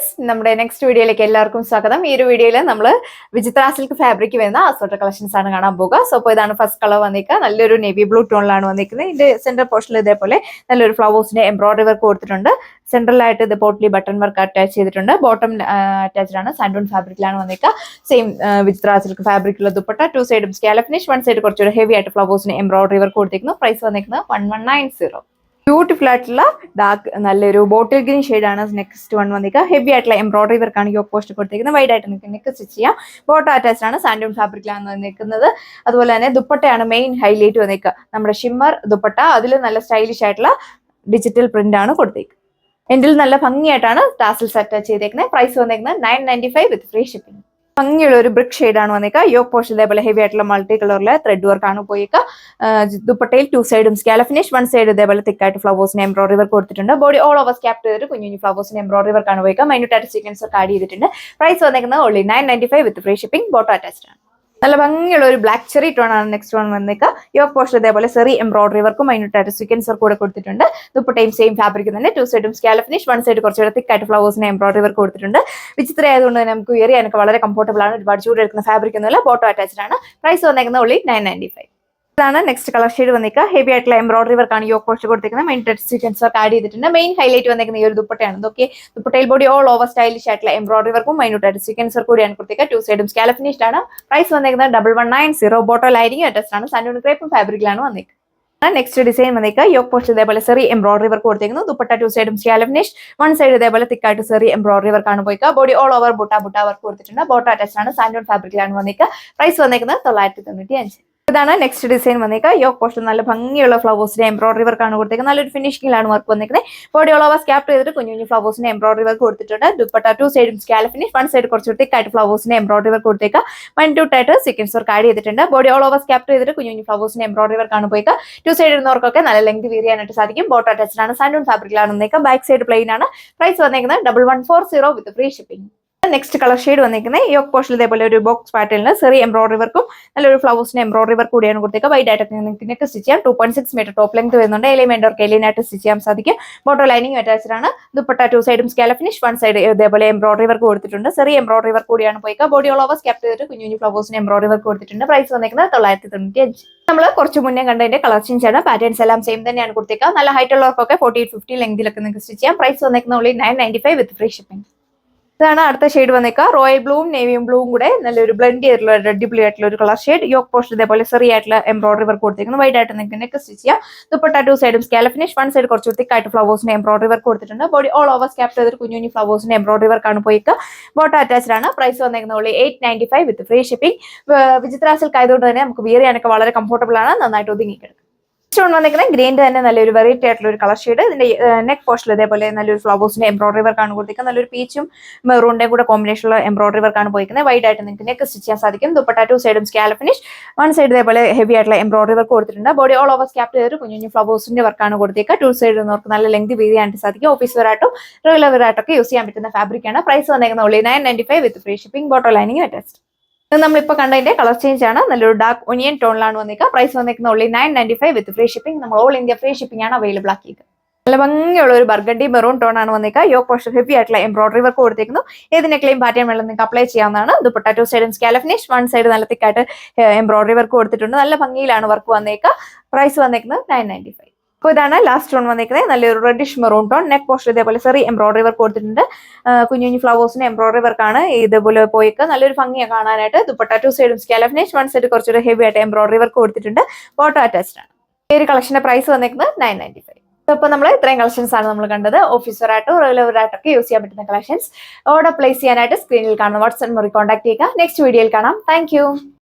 Friends, നമ്മുടെ next വീഡിയോയിലേക്ക് എല്ലാവർക്കും സ്വാഗതം. ഈ ഒരു വീഡിയോയിൽ നമ്മൾ വിചിത്ര സിൽക്ക് ഫാബ്രിക് വരുന്ന അസോർട്ടഡ് കളക്ഷൻസ് ആണ് കാണാൻ പോകുക. സോ അപ്പോൾ ഇതാണ് ഫസ്റ്റ് കളർ വന്നിരിക്കുക. നല്ലൊരു നേവി ബ്ലൂ ടോണിലാണ് വന്നിരിക്കുന്നത്. ഇതിന്റെ സെന്റർ പോർഷനിൽ ഇതേപോലെ നല്ലൊരു ഫ്ലവേഴ്സിന്റെ എംബ്രോയിഡറി വർക്ക് കൊടുത്തിട്ടുണ്ട്. സെൻട്രലായിട്ട് ഇത് പോട്ട്ലി ബട്ടൺ വർക്ക് അറ്റാച്ച് ചെയ്തിട്ടുണ്ട്. ബോട്ടം അറ്റാച്ച്ഡ് ആണ്. സാൻഡൂൺ ഫാബ്രിക്കിലാണ് വന്നിരിക്കുക. സെയിം വിചിത്ര സിൽക്ക് ഫാബ്രിക്കുള്ള ദുപ്പട്ട, ടു സൈഡും സ്കാലപ്പ് ഫിനിഷ്, വൺ സൈഡ് കുറച്ചൊരു ഹെവി ആയിട്ട് ഫ്ലവേഴ്സിന് എംബ്രോയിഡറി വർക്ക് കൊടുത്തിരിക്കുന്നു. പ്രൈസ് വന്നിരിക്കുന്നത് 1190. ബ്യൂട്ടിഫുൾ ആയിട്ടുള്ള ഡാർക്ക് നല്ലൊരു ബോട്ടിൽ ഗ്രീൻ ഷെയ്ഡാണ് നെക്സ്റ്റ് വൺ വന്നിരിക്കുക. ഹെവി ആയിട്ടുള്ള എംബ്രോയിഡറി വർക്കാണ് യോക്ക് പോസ്റ്റ് കൊടുത്തിരിക്കുന്നത്. വൈഡ് ആയിട്ട് നെക്ക് സ്റ്റിച്ച് ചെയ്യാം. ബോട്ടം അറ്റാച്ച്ഡ് ആണ്. സാൻഡൂൺ ഫാബ്രിക്കിലാണ് വന്നിരിക്കുന്നത്. അതുപോലെ തന്നെ ദുപ്പട്ടയാണ് മെയിൻ ഹൈലൈറ്റ് വന്നിരിക്കുക. നമ്മുടെ ഷിമ്മർ ദുപ്പട്ട, അതിൽ നല്ല സ്റ്റൈലിഷ് ആയിട്ടുള്ള ഡിജിറ്റൽ പ്രിന്റ് ആണ് കൊടുത്തിരിക്കുന്നത്. എൻഡിൽ നല്ല ഭംഗിയായിട്ടാണ് ടാസൽസ് അറ്റാച്ച് ചെയ്തേക്കുന്നത്. പ്രൈസ് വന്നിരിക്കുന്നത് 995 വിത്ത് ഫ്രീ ഷിപ്പിംഗ്. ഭംഗിയുള്ള ഒരു ബ്രിക്ക് ഷെയ്ഡാണ് വന്നിരിക്കുക. യോക്ക് പോസ്റ്റ് ഇതേപോലെ ഹെവി ആയിട്ടുള്ള മൾട്ടി കളറിലെ ത്രെഡ് വർക്ക് ആണ് പോയിക്കുക. ദുപ്പട്ടയിൽ ടു സൈഡും സ്കാലപ്പ് ഫിനിഷ്, വൺ സൈഡ് ഇതേപോലെ തിക്കായിട്ട് ഫ്ലവേഴ്സിന് എംബ്രോയിഡറി വർക്ക് കൊടുത്തിട്ടുണ്ട്. ബോഡി ഓൾ ഓവർ ക്യാപ്റ്റ് ചെയ്തിട്ട് കുഞ്ഞു ഫ്ലവേഴ്സിന് എംബ്രോയിഡറി വർക്ക് ആണ് പോയിക്കുക. മൈന്യൂട്ട് സീക്വൻസ് ഒക്കെ ആഡ് ചെയ്തിട്ടുണ്ട്. പ്രൈസ് വന്നിരിക്കുന്നത് ഓൺലി 995 വിത്ത് ഫ്രീ ഷിപ്പിംഗ്. ബോട്ടം അറ്റാച്ച്ഡ് ആണ്. നല്ല ഭംഗിയുള്ള ഒരു ബ്ലാക്ക് ചെറി ടോൺ ആണ് നെക്സ്റ്റ് വൺ വന്നേക്കുക. യോക്ക് പോസ്റ്റ് ഇതേപോലെ സെറി എംബ്രോയിഡറി വർക്കും മൈന്യൂട്ട് സീക്വൻസ് വർക്ക് കൂടെ കൊടുത്തിട്ടുണ്ട്. ദുപ്പട്ടയും സെയിം ഫാബ്രിക് തന്നെ, ടു സൈഡും സ്കാലപ്പ് ഫിനിഷ്, വൺ സൈഡ് കുറച്ചുകൂടെ തിക്കായിട്ട് ഫ്ലവേഴ്സിന് എംബ്രോയിഡറി വർക്ക് കൊടുത്തിട്ടുണ്ട്. വിചിത്ര ആയതുകൊണ്ട് തന്നെ നമുക്ക് വെയർ ചെയ്യാനൊക്കെ വളരെ കംഫർട്ടബിൾ ആണ്. ഒരുപാട് ചൂടെടുക്കുന്ന ഫാബ്രിക് ഒന്നുമില്ല. ബോട്ടം അറ്റാച്ച്ഡ് ആണ്. പ്രൈസ് വന്നേക്കുന്നത് ഓൺലി 995. ഇതാണ് നെക്സ്റ്റ് കളർ ഷെയ്ഡ് വന്നിരിക്കുക. ഹെവി ആയിട്ടുള്ള എംബ്രോയിഡറി വർക്കാണ് യോക്ക് പോസ്റ്റ് കൊടുത്തിരിക്കുന്നത്. മൈന്യൂട്ട് സീക്വൻസ് വർക്ക് ആഡ് ചെയ്തിട്ടുണ്ട്. മെയിൻ ഹൈലൈറ്റ് വന്നിരിക്കുന്ന ഈ ഒരു ദുപ്പട്ടയാണ്. ഇതൊക്കെ ദുപ്പട്ടയിൽ ബോഡി ഓൾ ഓവർ സ്റ്റൈലിഷ് ആയിട്ടുള്ള എംബ്രോയിഡറി വർക്കും മൈന്യൂട്ട് സീക്വൻസ് വർക്ക് കൂടിയാണ് കൊടുത്തിരിക്കുക. ടു സൈഡും സ്കാലപ്പ് ഫിനിഷ്ഡ് ആണ്. പ്രൈസ് വന്നിരിക്കുന്നത് 1190. ബോട്ടോലായിരിക്കും അറ്റാച്ച്ഡ് ആണ്. സാൻഡൂൺ ക്രേപ്പും ഫാബ്രിക്കിലാണ് വന്നിരിക്കുന്നത്. നെക്സ്റ്റ് ഡിസൈൻ വന്നിരിക്കുക. യോക്ക് പോസ്റ്റ് ഇതേപോലെ സെറി എംബ്രോയിഡറി വർക്ക് കൊടുത്തിരിക്കുന്നു. ദുപ്പട്ട ടു സൈഡും സ്കാലപ്പ് ഫിനിഷ്, വൺ സൈഡ് ഇതേപോലെ തിക്കായിട്ട് സെറി എംബ്രോയിഡറി വർക്ക് ആണ് പോയിക്കുക. Body all over butta work കൊടുത്തിട്ടുണ്ട്. ബോട്ടം അറ്റാച്ച്ഡ് ആണ്. സാൻഡൂൺ ഫാബ്രിക്കിലാണ് വന്നിരിക്കുക. പ്രൈസ് വന്നിരിക്കുന്നത് 995. ഇതാണ് നെക്സ്റ്റ് ഡിസൈൻ വന്നിരിക്കുക. യോക്ക് പോസ്റ്റ് നല്ല ഭംഗിയുള്ള ഫ്ലവേഴ്സിന്റെ എംബ്രോയിഡറി വർക്ക് ആണ് കൊടുത്തിരിക്കുന്നത്. നല്ലൊരു ഫിനിഷിംഗിലാണ് വർക്ക് വന്നിരിക്കുന്നത്. ബോഡി ഓൾ ഓവർ സ്കാപ്പ് ചെയ്തിട്ട് കുഞ്ഞു ഫ്ലവേഴ്സിന്റെ എംബ്രോയിഡറി വർക്ക് കൊടുത്തിട്ടുണ്ട്. ദുപ്പട്ട ടു സൈഡും സ്കാലപ്പ് ഫിനിഷ്, വൺ സൈഡ് കുറച്ച് തിക്കായിട്ട് ഫ്ലവേഴ്സിന്റെ എംബ്രോയിഡറി വർക്ക് കൊടുത്തേക്കുക. മൈന്യൂട്ടായിട്ട് സീക്വൻസ് വർക്ക് ആഡ് ചെയ്തിട്ടുണ്ട്. ബോഡി ഓൾ ഓവർ സ്കാപ്പ് ചെയ്തിട്ട് കുഞ്ഞു ഫ്ലവേഴ്സിന്റെ എംബ്രോയിഡറി വർക്ക് ആണ് പോയിക്കുക. ടു സൈഡ് ഇരുന്നവർക്കൊക്കെ നല്ല ലെങ്ത് വീർ ചെയ്യാനായിട്ട് സാധിക്കും. ബോട്ടം അറ്റാച്ച്ഡ് ആണ്. സാൻഡൂൺ ഫാബ്രിക്കിലാണ് വന്നിരിക്കുക. ബാക്ക് സൈഡ് പ്ലെയിൻ ആണ്. പ്രൈസ് വന്നിരിക്കുന്നത് 1140 വിത്ത് free shipping. Next colour shade വന്നിരിക്കുന്നത് യോക്ക് പോസ്റ്റിൽ ഇതേപോലെ ഒരു ബോക്സ് പാറ്റേണിൽ സെറി എംബ്രോയിഡറി വർക്കും നല്ലൊരു ഫ്ലവേഴ്സിന് എംബ്രോയിഡറി വർക്ക് കൂടിയാണ് കൊടുത്തേക്കുക. വൈഡ് ആയിട്ട് നിങ്ങൾക്ക് സ്റ്റിച്ച് ചെയ്യാം. 2.6 മീറ്റർ ടോപ്പ് ലെങ്ത് വരുന്നുണ്ട്. എലിമെന്റ് വർക്ക് എലിനായിട്ട് സ്റ്റിച്ച് ചെയ്യാൻ സാധിക്കും. ബോട്ടം ലൈനിങ് അറ്റാച്ച്ഡ് ആണ്. ദുപ്പട്ട ടു സൈഡും സ്കാലപ്പ് ഫിനിഷ്, വൺ സൈഡ് ഇതേപോലെ എംബ്രോയിഡറി വർക്ക് കൊടുത്തിട്ടുണ്ട്. സെറി എംബ്രോയിഡറി വർക്ക് കൂടിയാണ് പോയിക്കുക. ബോഡി ഓൾ ഓവർ സ്കാപ്പ് ചെയ്തിട്ട് കുഞ്ഞു ഫ്ലവേഴ്സിന് എംബ്രോയിഡറി വർക്ക് കൊടുത്തിട്ടുണ്ട്. പ്രൈസ് വന്നിരിക്കുന്നത് 995. നമ്മൾ കുറച്ച് മുന്നേ കണ്ടതിന്റെ കളർ ചേഞ്ച് ആണ്. പാറ്റേൺസ് എല്ലാം സെയിം തന്നെയാണ് കൊടുത്തേക്കുക. നല്ല ഹൈറ്റ് ഉള്ളവർക്കൊക്കെ 48-50 ലെങ്തിലൊക്കെ നിങ്ങൾക്ക് സ്റ്റിച്ച് ചെയ്യാം. പ്രൈസ് വന്നിരിക്കുന്നത് ഓൺലി 995 വിത്ത് ഫ്രീ ഷിപ്പിംഗ്. ഇതാണ് അടുത്ത ഷെയ്ഡ് വന്നിരിക്കുക. റോയൽ ബ്ലൂവും നേവിയും ബ്ലൂവും കൂടെ നല്ലൊരു ബ്ലെൻഡ് ചെയ്തിട്ടുള്ള അടിപൊളി ആയിട്ടുള്ള ഒരു കളർ ഷെയ്ഡ്. യോക്ക് പോസ്റ്റ് ഇതേപോലെ സെറി ആയിട്ടുള്ള എംബ്രോയിഡറി വർക്ക് കൊടുത്തിരിക്കുന്നു. വൈഡ് ആയിട്ട് നിങ്ങൾക്ക് നെക്ക് സ്റ്റിച്ച് ചെയ്യാം. ദുപ്പട്ട ടു സൈഡും സ്കാലപ്പ് ഫിനിഷ്, വൺ സൈഡ് കുറച്ച് തിക്കായിട്ട് ഫ്ലവേഴ്സിന് എംബ്രോയിഡറി വർക്ക് കൊടുത്തിട്ടുണ്ട്. ബോഡി ഓൾ ഓവർ സ്കാപ്പ് ചെയ്തിട്ട് കുഞ്ഞു ഫ്ലവേഴ്സിന് എംബ്രോയിഡറി വർക്ക് ആണ് പോയിക്കുക. ബോട്ടം അറ്റാച്ച്ഡ് ആണ്. പ്രൈസ് വന്നിരിക്കുന്നത് ഓൺലി 895 വിത്ത് ഫ്രീ ഷിപ്പിംഗ്. വിചിത്ര സിൽക്ക് ആയതുകൊണ്ട് തന്നെ നമുക്ക് വിയർ ചെയ്യാനൊക്കെ വളരെ കംഫർട്ടബിൾ ആണ്. നന്നായിട്ട് ഒതുങ്ങിക്കിടക്കും. നെക്സ്റ്റ് വന്നിരിക്കുന്നത് ഗ്രീൻ്റെ തന്നെ നല്ലൊരു വെറൈറ്റി ആയിട്ടുള്ള ഒരു കളർ ഷെയ്ഡ്. ഇതിന്റെ നെക്ക് പോസ്റ്റിൽ ഇതേപോലെ നല്ലൊരു ഫ്ലവേഴ്സിന്റെ എംബ്രോയിഡറി വർക്ക് ആണ് കൊടുത്തിരിക്കുന്നത്. നല്ലൊരു പീച്ചും മെറൂണിന്റെയും കൂടെ കോമ്പിനേഷനുള്ള എംബ്രോയിഡറി വർക്ക് ആണ് പോയിരിക്കുന്നത്. വൈഡ് ആയിട്ട് നിങ്ങൾക്ക് നെക്ക് സ്റ്റിച്ച് ചെയ്യാൻ സാധിക്കും. ദുപ്പട്ട ടു സൈഡും സ്കാലപ്പ് ഫിനിഷ്, വൺ സൈഡ് ഇതേപോലെ ഹെവി ആയിട്ടുള്ള എംബ്രോയിഡറി വർക്ക് കൊടുത്തിട്ടുണ്ട്. ബോഡി ഓൾ ഓവർ സ്കാപ്പ് ചെയ്തിട്ട് കുഞ്ഞു ഫ്ലവേഴ്സിന്റെ വർക്കാണ് കൊടുത്തിരിക്കുക. ടു സൈഡ് നിങ്ങൾക്ക് നല്ല ലെങ്ത് വീതി ചെയ്യാനായിട്ട് സാധിക്കും. ഓഫീസ് വെറായിട്ടും റെഗുലർ വെറായിട്ടൊക്കെ യൂസ് ചെയ്യാൻ പറ്റുന്ന ഫാബ്രിക് ആണ്. പ്രൈസ് വന്നിരിക്കുന്നത് ഓൺലി 995 വിത്ത് free shipping. Bottom lining attached. ഇത് നമ്മളിപ്പോൾ കണ്ടതിന്റെ കളർ ചേഞ്ച് ആണ്. നല്ലൊരു ഡാർക്ക് ഒനിയൻ ടോണിലാണ് വന്നിരിക്കുക. പ്രൈസ് വന്നിരിക്കുന്നത് ഓൺലി 995 വിത്ത് ഫ്രീ ഷിപ്പിംഗ്. നമ്മൾ ഓൾ ഇന്ത്യ ഫ്രീ ഷിപ്പിംഗ് ആണ് അവൈലബിൾ ആക്കിയത്. നല്ല ഭംഗിയുള്ള ഒരു ബർഗണ്ടി മെറൂൺ ടോൺ ആണ് വന്നിരിക്കുക. യോക്ക് പോസ്റ്റ് ഹെവി ആയിട്ടുള്ള എംബ്രോയിഡറി വർക്ക് കൊടുത്തിരിക്കുന്നു. ഏതിനെങ്കിലും പാറ്റേൺ വെള്ളം നിങ്ങൾക്ക് അപ്ലൈ ചെയ്യാവുന്നതാണ്. ദുപ്പട്ട ടു സൈഡും സ്കാലപ്പ് ഫിനിഷ്, വൺ സൈഡ് നല്ല തിക്കായിട്ട് എംബ്രോയിഡറി വർക്ക് കൊടുത്തിട്ടുണ്ട്. നല്ല ഭംഗിയിലാണ് വർക്ക് വന്നിരിക്കുക. പ്രൈസ് വന്നിരിക്കുന്നത് 995. അപ്പോൾ ഇതാണ് ലാസ്റ്റ് ടോൺ വന്നിരിക്കുന്നത്. നല്ലൊരു reddish maroon tone. Neck post ഇതേപോലെ സെറി എംബ്രോയിഡറി വർക്ക് കൊടുത്തിട്ടുണ്ട്. കുഞ്ഞു ഫ്ലവേഴ്സിന് എംബ്രോയിഡറി വർക്കാണ് ഇതേപോലെ പോയിക്കുക. നല്ലൊരു ഭംഗിയാണ് കാണാനായിട്ട്. ദുപ്പട്ട ടു സൈഡും സ്കാലപ്പ് ഫിനിഷ്, വൺ സൈഡ് കുറച്ചൊരു ഹെവി ആയിട്ട് എംബ്രോയിഡറി വർക്ക് കൊടുത്തിട്ടുണ്ട്. ബോട്ടം അറ്റാച്ച്ഡ് ആണ്. ഈ ഒരു കളക്ഷന്റെ പ്രൈസ് വന്നിരിക്കുന്നത് 995. അപ്പോൾ നമ്മൾ ഇത്രയും കളക്ഷൻസ് ആണ് നമ്മൾ കണ്ടത്. ഓഫീസ് വെറായിട്ടോ റെഗുലർ വെറായിട്ടൊക്കെ യൂസ് ചെയ്യാൻ പറ്റുന്ന കളക്ഷൻസ്. ഓർഡർ പ്ലേസ് ചെയ്യാനായിട്ട് സ്ക്രീനിൽ കാണുന്ന വാട്സ്ആപ്പ് നമ്പറിൽ കോൺടാക്ട് ചെയ്യുക. നെക്സ്റ്റ് വീഡിയോയിൽ കാണാം. താങ്ക്